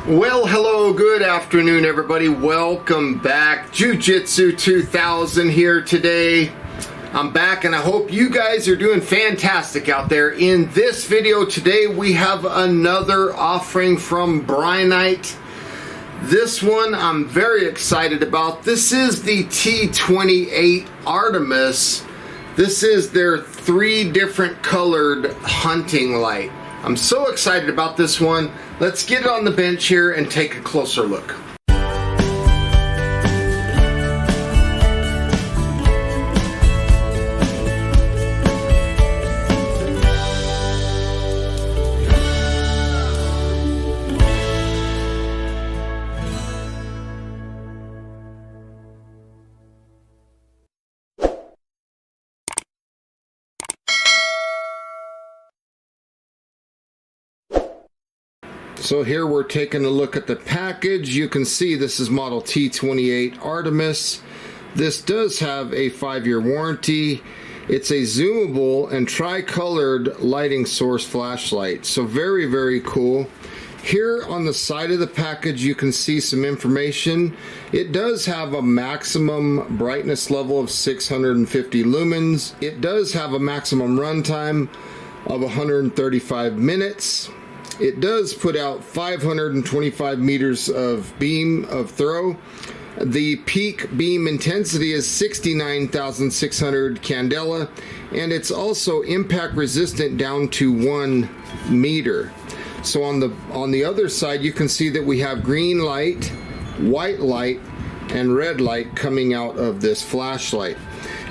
Well, hello, good afternoon, everybody. Welcome back. Jiu-Jitsu 2000 here today. I'm back, and I hope you guys are doing fantastic out there. In this video today, we have another offering from Brinyte. This one I'm very excited about. This is the T28 Artemis. This is their 3 different colored hunting light. I'm so excited about this one. Let's get it on the bench here and take a closer look. So here we're taking a look at the package. You can see this is model T28 Artemis. This does have a 5-year warranty. It's a zoomable and tri-colored lighting source flashlight. So very, very cool. Here on the side of the package you can see some information. It does have a maximum brightness level of 650 lumens. It does have a maximum runtime of 135 minutes. It does put out 525 meters of beam of throw. The peak beam intensity is 69,600 candela, and it's also impact resistant down to 1 meter. So on the other side you can see that we have green light, white light, and red light coming out of this flashlight.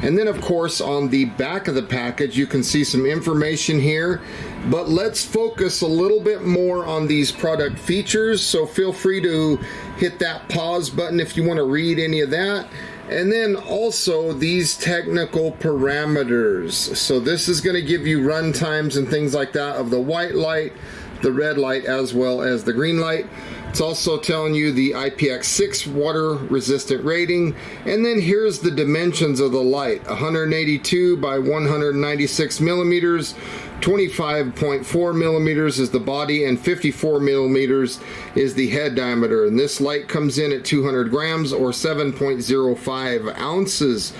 And then of course on the back of the package you can see some information here, but let's focus a little bit more on these product features, so feel free to hit that pause button if you want to read any of that. And then also these technical parameters. So this is going to give you run times and things like that of the white light, the red light, as well as the green light. It's also telling you the IPX6 water resistant rating. And then here's the dimensions of the light: 182 by 196 millimeters, 25.4 millimeters is the body, and 54 millimeters is the head diameter. And this light comes in at 200 grams or 7.05 ounces.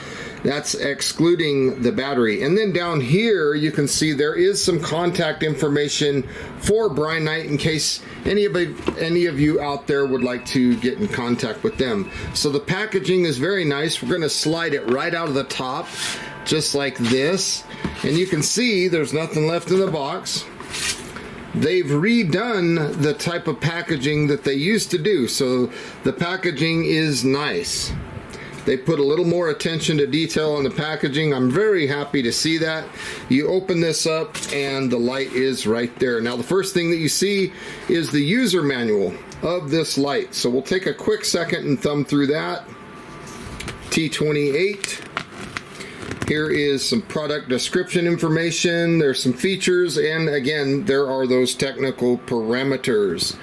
That's excluding the battery. And then down here you can see there is some contact information for Brinyte in case any of you out there would like to get in contact with them. So the packaging is very nice. We're going to slide it right out of the top just like this, and you can see there's nothing left in the box. They've redone the type of packaging that they used to do, so the packaging is nice. They put a little more attention to detail on the packaging. I'm very happy to see that. You open this up and the light is right there. Now the first thing that you see is the user manual of this light. So we'll take a quick second and thumb through that. T28. Here is some product description information. There's some features, and again there are those technical parameters.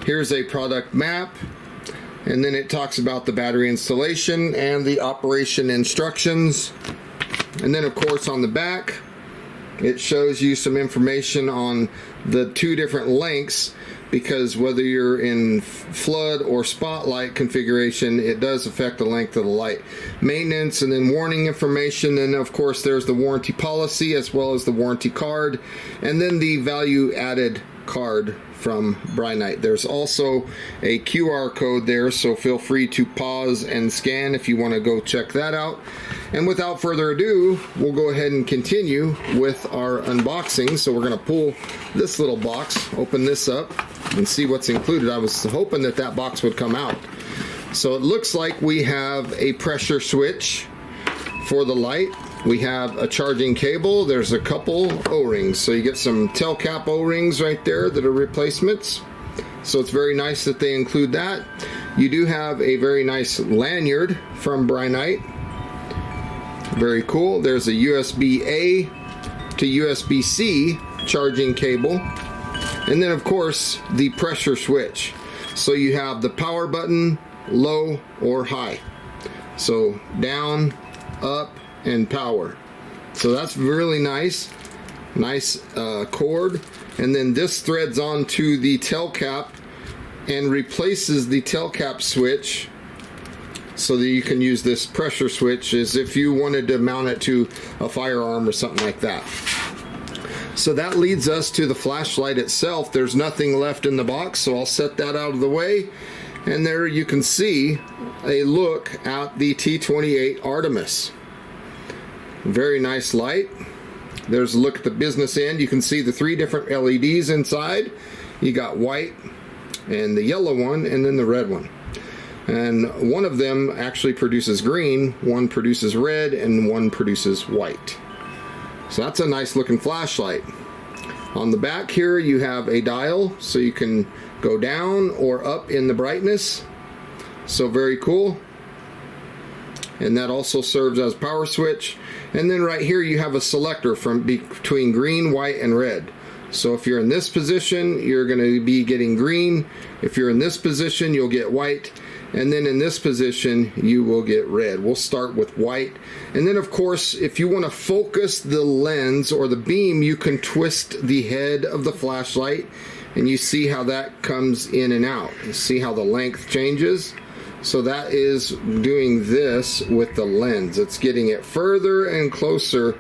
Here's a product map. And then it talks about the battery installation and the operation instructions. And then of course on the back it shows you some information on the 2 different lengths, because whether you're in flood or spotlight configuration, it does affect the length of the light. Maintenance, and then warning information, and of course there's the warranty policy as well as the warranty card, and then the value added card from Brinyte. There's also a QR code there, so feel free to pause and scan if you want to go check that out. And without further ado, we'll go ahead and continue with our unboxing. So we're going to pull this little box, open this up, and see what's included. I was hoping that that box would come out. So it looks like we have a pressure switch for the light. We have a charging cable. There's a couple O-rings. So you get some tail cap O-rings right there that are replacements. So it's very nice that they include that. You do have a very nice lanyard from Brinyte. Very cool. There's a USB-A to USB-C charging cable. And then of course the pressure switch. So you have the power button, low or high. So down, up, and power. So that's really nice. Nice cord. And then this threads onto the tail cap and replaces the tail cap switch so that you can use this pressure switch as if you wanted to mount it to a firearm or something like that. So that leads us to the flashlight itself. There's nothing left in the box, so I'll set that out of the way. And there you can see a look at the T28 Artemis. Very nice light. There's a look at the business end. You can see the 3 different LEDs inside. You got white and the yellow one and then the red one. And one of them actually produces green, one produces red, and one produces white. So that's a nice looking flashlight. On the back here you have a dial, so you can go down or up in the brightness. So very cool. And that also serves as power switch. And then right here you have a selector from between green, white, and red. So if you're in this position, you're going to be getting green. If you're in this position, you'll get white. And then in this position, you will get red. We'll start with white. And then of course, if you want to focus the lens or the beam, you can twist the head of the flashlight. And you see how that comes in and out. You see how the length changes? So that is doing this with the lens. It's getting it further and closer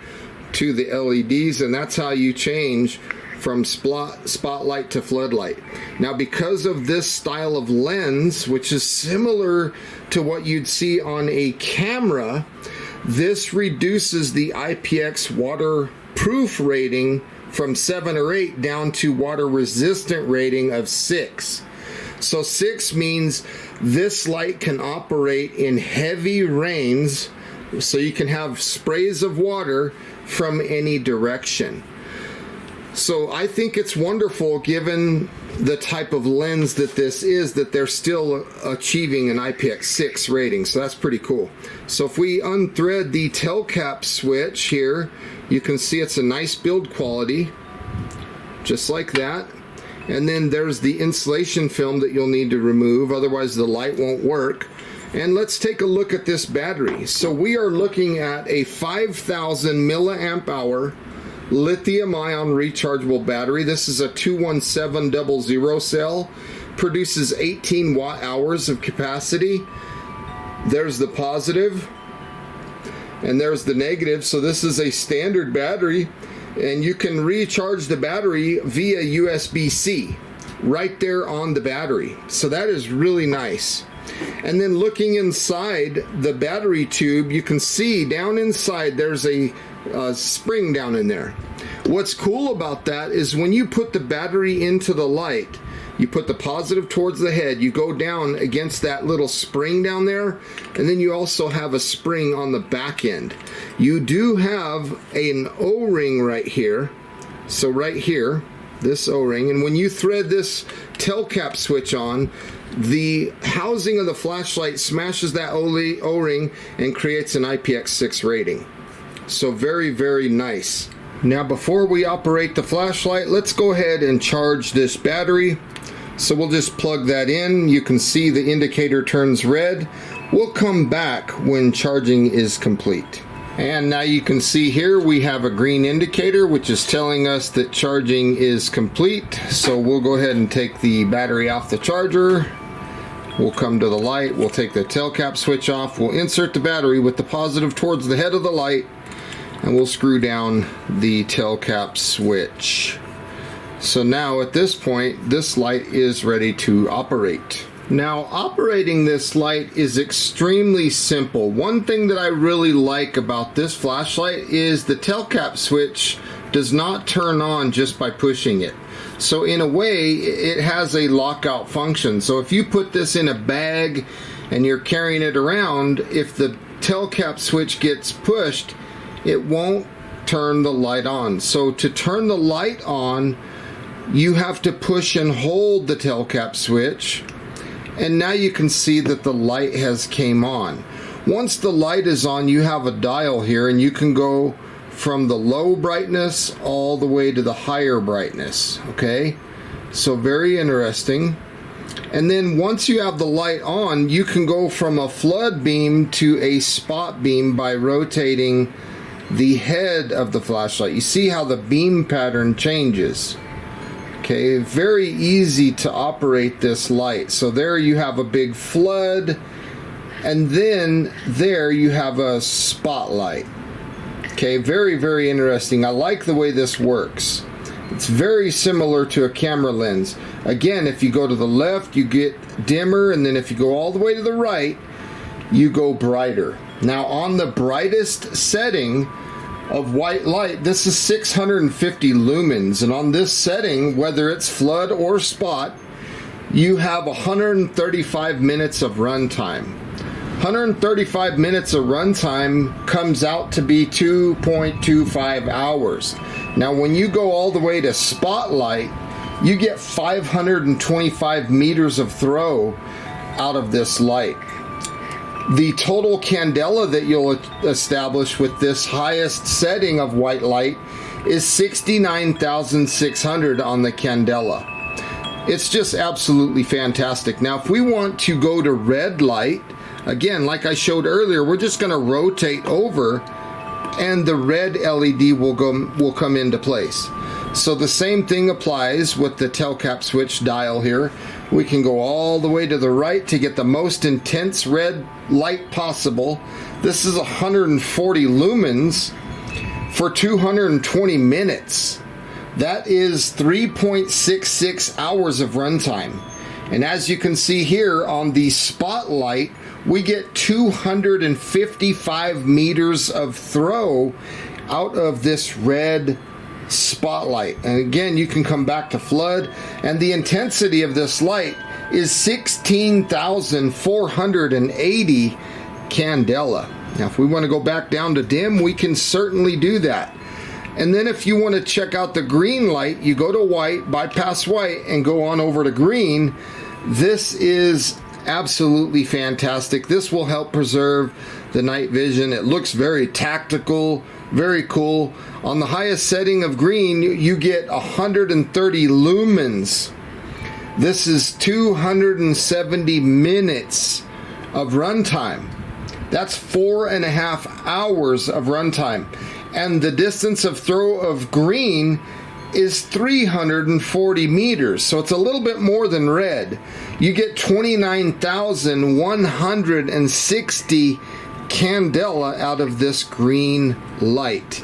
to the LEDs, and that's how you change from spotlight to floodlight. Now, because of this style of lens, which is similar to what you'd see on a camera, this reduces the IPX waterproof rating from 7 or 8 down to water resistant rating of 6. So 6 means this light can operate in heavy rains, so you can have sprays of water from any direction. So I think it's wonderful, given the type of lens that this is, that they're still achieving an IPX6 rating. So that's pretty cool. So if we unthread the tail cap switch here, you can see it's a nice build quality, just like that. And then there's the insulation film that you'll need to remove, otherwise the light won't work. And let's take a look at this battery. So we are looking at a 5,000 milliamp hour lithium ion rechargeable battery. This is a 21700 cell, produces 18 watt hours of capacity. There's the positive and there's the negative. So this is a standard battery, and you can recharge the battery via USB-C right there on the battery. So that is really nice. And then looking inside the battery tube, you can see down inside there's a spring down in there. What's cool about that is when you put the battery into the light, you put the positive towards the head, you go down against that little spring down there, and then you also have a spring on the back end. You do have an O-ring right here. So right here, this O-ring, and when you thread this tail cap switch on, the housing of the flashlight smashes that O-ring and creates an IPX6 rating. So very, very nice. Now before we operate the flashlight, let's go ahead and charge this battery. So we'll just plug that in. You can see the indicator turns red. We'll come back when charging is complete. And now you can see here we have a green indicator, which is telling us that charging is complete. So we'll go ahead and take the battery off the charger. We'll come to the light. We'll take the tail cap switch off. We'll insert the battery with the positive towards the head of the light, and we'll screw down the tail cap switch. So now at this point, this light is ready to operate. Now operating this light is extremely simple. One thing that I really like about this flashlight is the tail cap switch does not turn on just by pushing it. So in a way, it has a lockout function. So if you put this in a bag and you're carrying it around, if the tail cap switch gets pushed, it won't turn the light on. So to turn the light on, you have to push and hold the tail cap switch, and now you can see that the light has came on. Once the light is on, you have a dial here, and you can go from the low brightness all the way to the higher brightness. Okay, so very interesting. And then once you have the light on, you can go from a flood beam to a spot beam by rotating the head of the flashlight. You see how the beam pattern changes. Okay, very easy to operate this light. So there you have a big flood, and then there you have a spotlight. Okay, very, very interesting. I like the way this works. It's very similar to a camera lens. Again, if you go to the left, you get dimmer, and then if you go all the way to the right, you go brighter. Now, on the brightest setting of white light, this is 650 lumens, and on this setting, whether it's flood or spot, you have 135 minutes of runtime. 135 minutes of runtime comes out to be 2.25 hours. Now, when you go all the way to spotlight, you get 525 meters of throw out of this light. The total candela that you'll establish with this highest setting of white light is 69,600 on the candela. It's just absolutely fantastic. Now, if we want to go to red light, again, like I showed earlier, we're just going to rotate over and the red LED will come into place. So the same thing applies with the telcap switch dial here. We can go all the way to the right to get the most intense red light possible. This is 140 lumens for 220 minutes. That is 3.66 hours of runtime. And as you can see here on the spotlight, we get 255 meters of throw out of this red spotlight. And again, you can come back to flood, and the intensity of this light is 16,480 candela. Now, if we want to go back down to dim, we can certainly do that. And then if you want to check out the green light, you go to white, bypass white, and go on over to green. This is absolutely fantastic. This will help preserve the night vision. It looks very tactical, very cool. On the highest setting of green, you get 130 lumens. This is 270 minutes of runtime. That's 4.5 hours of runtime. And the distance of throw of green is 340 meters. So it's a little bit more than red. You get 29,160 candela out of this green light.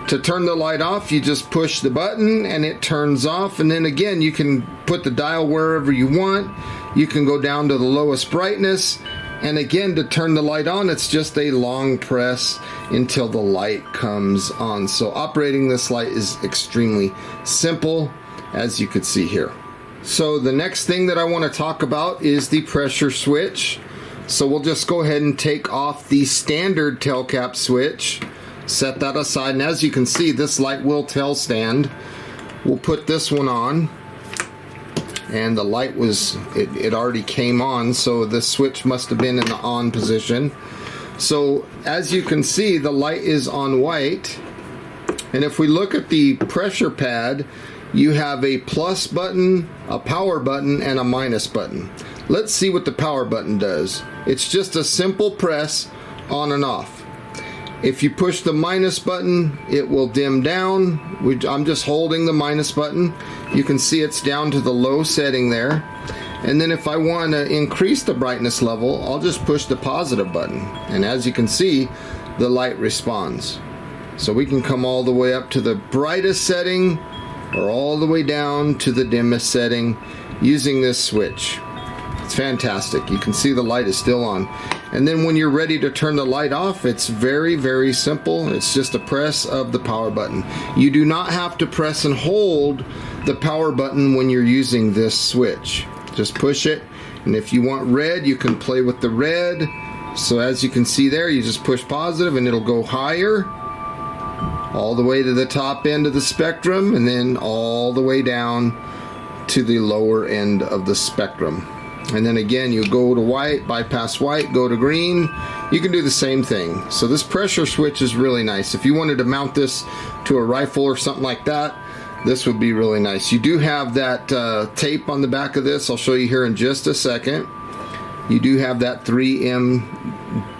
To turn the light off, you just push the button and it turns off. And then again, you can put the dial wherever you want. You can go down to the lowest brightness. And again, to turn the light on, it's just a long press until the light comes on. So operating this light is extremely simple, as you could see here. So the next thing that I want to talk about is the pressure switch. So we'll just go ahead and take off the standard telcap switch, set that aside, and as you can see, this light will tail stand. We'll put this one on, and the light was, it already came on, so the switch must have been in the on position. So as you can see, the light is on white, and if we look at the pressure pad, you have a plus button, a power button, and a minus button. Let's see what the power button does. It's just a simple press on and off. If you push the minus button, it will dim down. I'm just holding the minus button. You can see it's down to the low setting there. And then if I want to increase the brightness level, I'll just push the positive button. And as you can see, the light responds. So we can come all the way up to the brightest setting or all the way down to the dimmest setting using this switch. It's fantastic. You can see the light is still on. And then when you're ready to turn the light off, it's very, very simple. It's just a press of the power button. You do not have to press and hold the power button when you're using this switch. Just push it, and if you want red, you can play with the red. So as you can see there, you just push positive and it'll go higher all the way to the top end of the spectrum, and then all the way down to the lower end of the spectrum. And then again, you go to white, bypass white, go to green. You can do the same thing. So this pressure switch is really nice. If you wanted to mount this to a rifle or something like that, this would be really nice. You do have that tape on the back of this. I'll show you here in just a second. You do have that 3M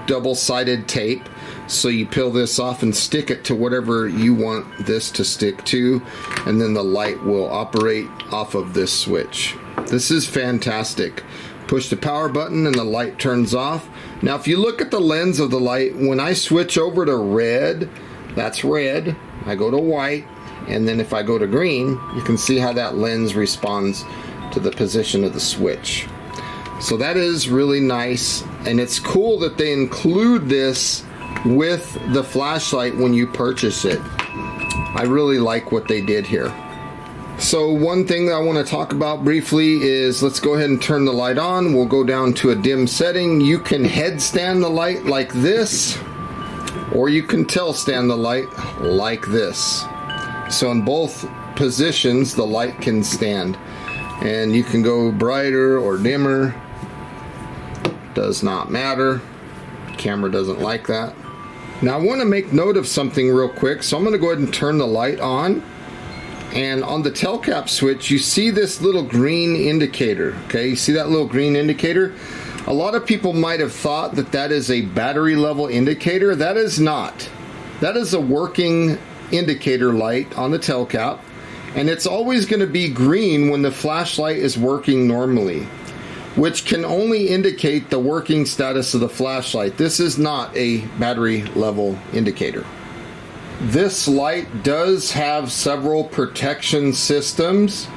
double-sided tape. So you peel this off and stick it to whatever you want this to stick to, and then the light will operate off of this switch. This is fantastic. Push the power button and the light turns off. Now if you look at the lens of the light, when I switch over to red, that's red. I go to white, and then if I go to green, you can see how that lens responds to the position of the switch. So that is really nice, and it's cool that they include this with the flashlight when you purchase it. I really like what they did here. So one thing that I want to talk about briefly is, let's go ahead and turn the light on. We'll go down to a dim setting. You can headstand the light like this, or you can tail stand the light like this. So in both positions the light can stand, and you can go brighter or dimmer. Does not matter. Camera doesn't like that. Now I want to make note of something real quick, so I'm going to go ahead and turn the light on. And on the tail cap switch, you see this little green indicator. Okay, you see that little green indicator? A lot of people might have thought that that is a battery level indicator. That is not. That is a working indicator light on the tail cap, and it's always going to be green when the flashlight is working normally, which can only indicate the working status of the flashlight. This is not a battery level indicator. This light does have several protection systems.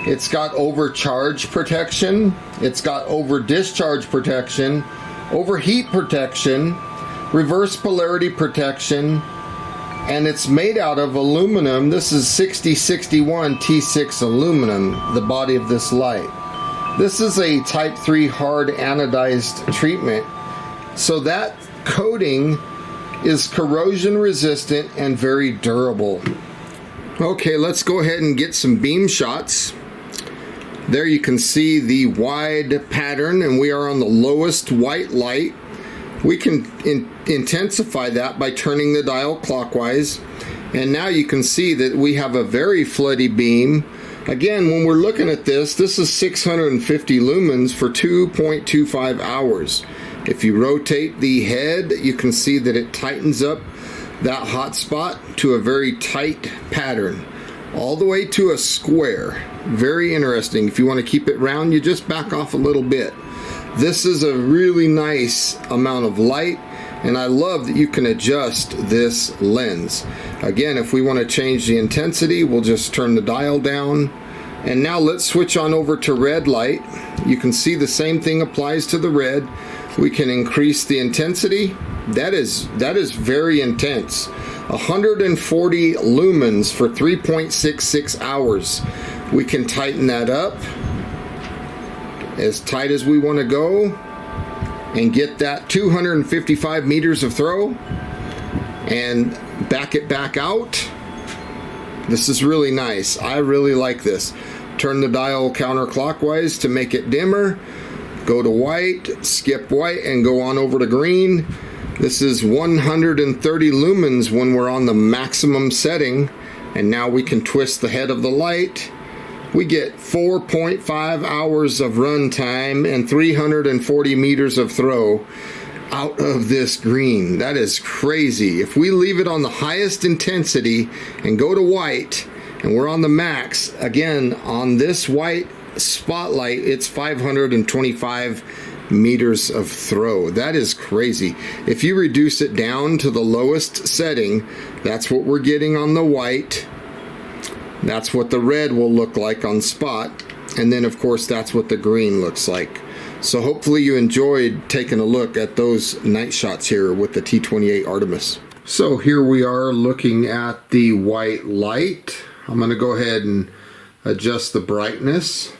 It's got overcharge protection, it's got over discharge protection, overheat protection, reverse polarity protection, and it's made out of aluminum. This is 6061 T6 aluminum, the body of this light. This is a type 3 hard anodized treatment, so that coating is corrosion resistant and very durable. Okay, let's go ahead and get some beam shots. There you can see the wide pattern, and we are on the lowest white light. We can intensify that by turning the dial clockwise, and now you can see that we have a very floody beam. Again, when we're looking at this, this is 650 lumens for 2.25 hours. If you rotate the head, you can see that it tightens up that hot spot to a very tight pattern, all the way to a square. Very interesting. If you want to keep it round, you just back off a little bit. This is a really nice amount of light, and I love that you can adjust this lens. Again, if we want to change the intensity, we'll just turn the dial down. And now let's switch on over to red light. You can see the same thing applies to the red. We can increase the intensity. That is very intense. 140 lumens for 3.66 hours. We can tighten that up as tight as we want to go and get that 255 meters of throw and back it back out. This is really nice. I really like this. Turn the dial counterclockwise to make it dimmer. Go to white, skip white, and go on over to green. This is 130 lumens when we're on the maximum setting, and now we can twist the head of the light. We get 4.5 hours of run time and 340 meters of throw out of this green. That is crazy. If we leave it on the highest intensity and go to white, and we're on the max, again, on this white spotlight, it's 525 meters of throw. That is crazy. If you reduce it down to the lowest setting, that's what we're getting on the white. That's what the red will look like on spot. And then of course that's what the green looks like. So hopefully you enjoyed taking a look at those night shots here with the T28 Artemis. So here we are looking at the white light. I'm going to go ahead and adjust the brightness.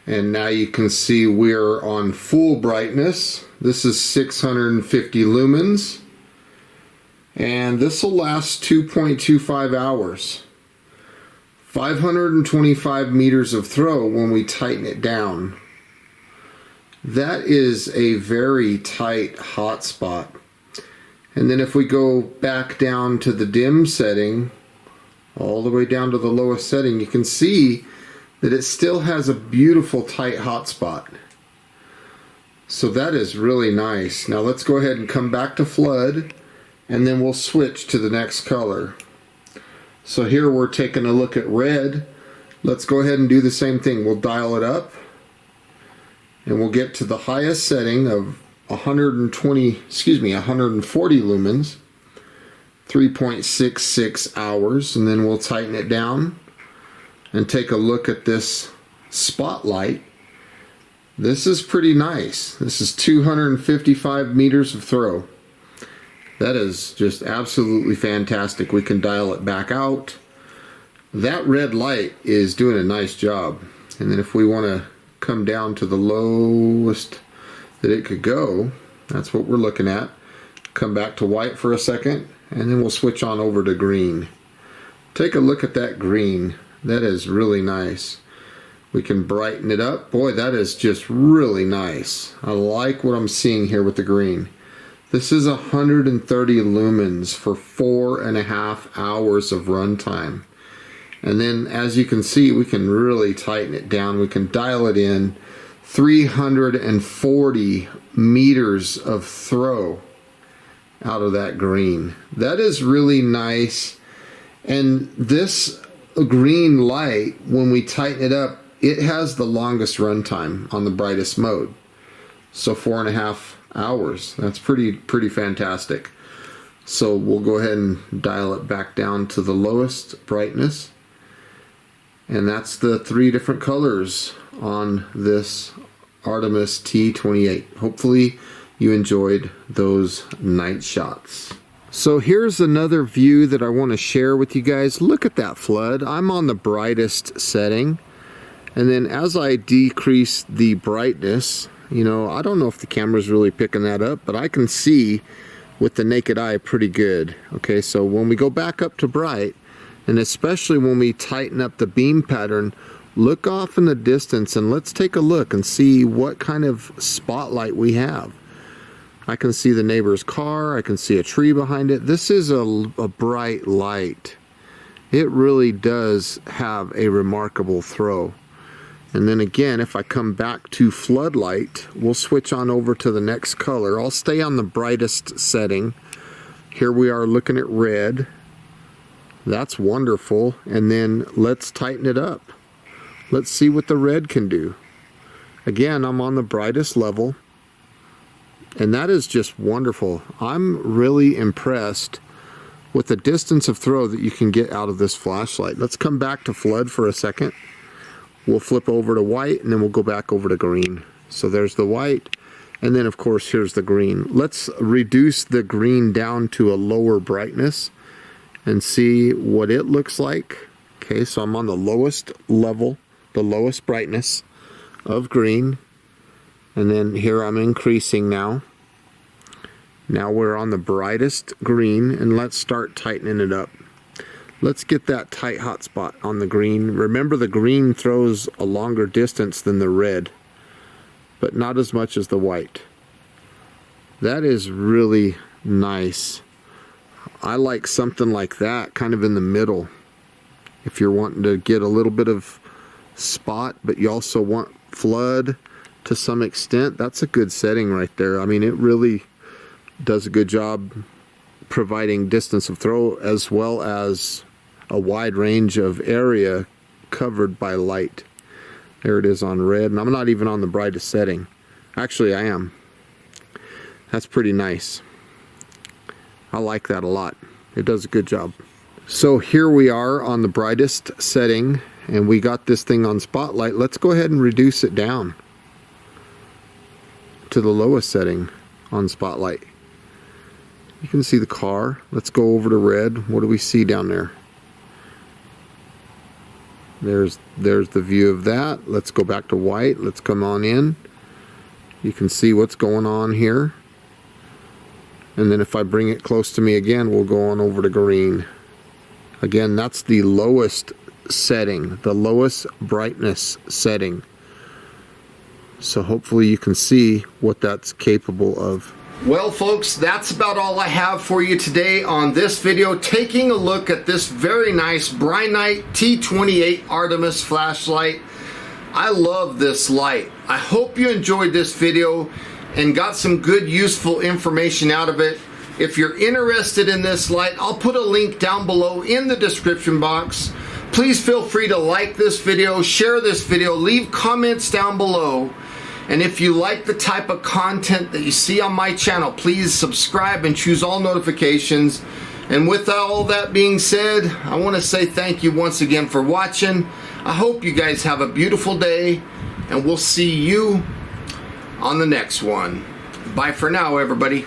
And now you can see we're on full brightness. This is 650 lumens. And this will last 2.25 hours. 525 meters of throw when we tighten it down. That is a very tight hot spot. And then if we go back down to the dim setting, all the way down to the lowest setting, you can see that it still has a beautiful tight hot spot. So that is really nice. Now let's go ahead and come back to flood, and then we'll switch to the next color. So here we're taking a look at red. Let's go ahead and do the same thing. We'll dial it up, and we'll get to the highest setting of 140 lumens, 3.66 hours, and then we'll tighten it down and take a look at this spotlight. This is pretty nice. This is 255 meters of throw. That is just absolutely fantastic. We can dial it back out. That red light is doing a nice job. And then if we want to come down to the lowest that it could go, that's what we're looking at. Come back to white for a second, and then we'll switch on over to green. Take a look at that green. That is really nice. We can brighten it up. Boy, that is just really nice. I like what I'm seeing here with the green. This is 130 lumens for 4.5 hours of runtime. And then as you can see, we can really tighten it down. We can dial it in. 340 meters of throw out of that green. That is really nice. And this green light, when we tighten it up, it has the longest runtime on the brightest mode. So 4.5 hours. That's pretty fantastic. So we'll go ahead and dial it back down to the lowest brightness. And that's the 3 different colors on this Artemis T28. Hopefully you enjoyed those night shots. So here's another view that I want to share with you guys. Look at that flood. I'm on the brightest setting. And then as I decrease the brightness, you know, I don't know if the camera's really picking that up, but I can see with the naked eye pretty good. Okay, so when we go back up to bright, and especially when we tighten up the beam pattern, look off in the distance and let's take a look and see what kind of spotlight we have. I can see the neighbor's car, I can see a tree behind it. This is a bright light. It really does have a remarkable throw. And then again, if I come back to floodlight, we'll switch on over to the next color. I'll stay on the brightest setting. Here we are looking at red. That's wonderful. And then let's tighten it up. Let's see what the red can do. Again, I'm on the brightest level. And that is just wonderful. I'm really impressed with the distance of throw that you can get out of this flashlight. Let's come back to flood for a second. We'll flip over to white, and then we'll go back over to green. So there's the white, and then of course here's the green. Let's reduce the green down to a lower brightness and see what it looks like. Okay, so I'm on the lowest level, the lowest brightness of green, and then here I'm increasing now. Now we're on the brightest green, and let's start tightening it up. Let's get that tight hot spot on the green. Remember, the green throws a longer distance than the red, but not as much as the white. That is really nice. I like something like that, kind of in the middle. If you're wanting to get a little bit of spot, but you also want flood to some extent, that's a good setting right there. I mean, it really does a good job providing distance of throw as well as a wide range of area covered by light. There it is on red, and I'm not even on the brightest setting. Actually, I am. That's pretty nice. I like that a lot. It does a good job. So here we are on the brightest setting, and we got this thing on spotlight. Let's go ahead and reduce it down to the lowest setting on spotlight. You can see the car. Let's go over to red. What do we see down there? There's the view of that. Let's go back to white. Let's come on in. You can see what's going on here. And then if I bring it close to me again, we'll go on over to green. Again, that's the lowest setting, the lowest brightness setting. So hopefully you can see what that's capable of. Well folks, that's about all I have for you today on this video, taking a look at this very nice Brinyte T28 Artemis flashlight. I love this light. I hope you enjoyed this video. and got some good useful information out of it. If you're interested in this light, I'll put a link down below in the description box. Please feel free to like this video, share this video, leave comments down below. And if you like the type of content that you see on my channel, please subscribe and choose all notifications. And with all that being said, I want to say thank you once again for watching. I hope you guys have a beautiful day, and we'll see you on the next one. Bye for now, everybody.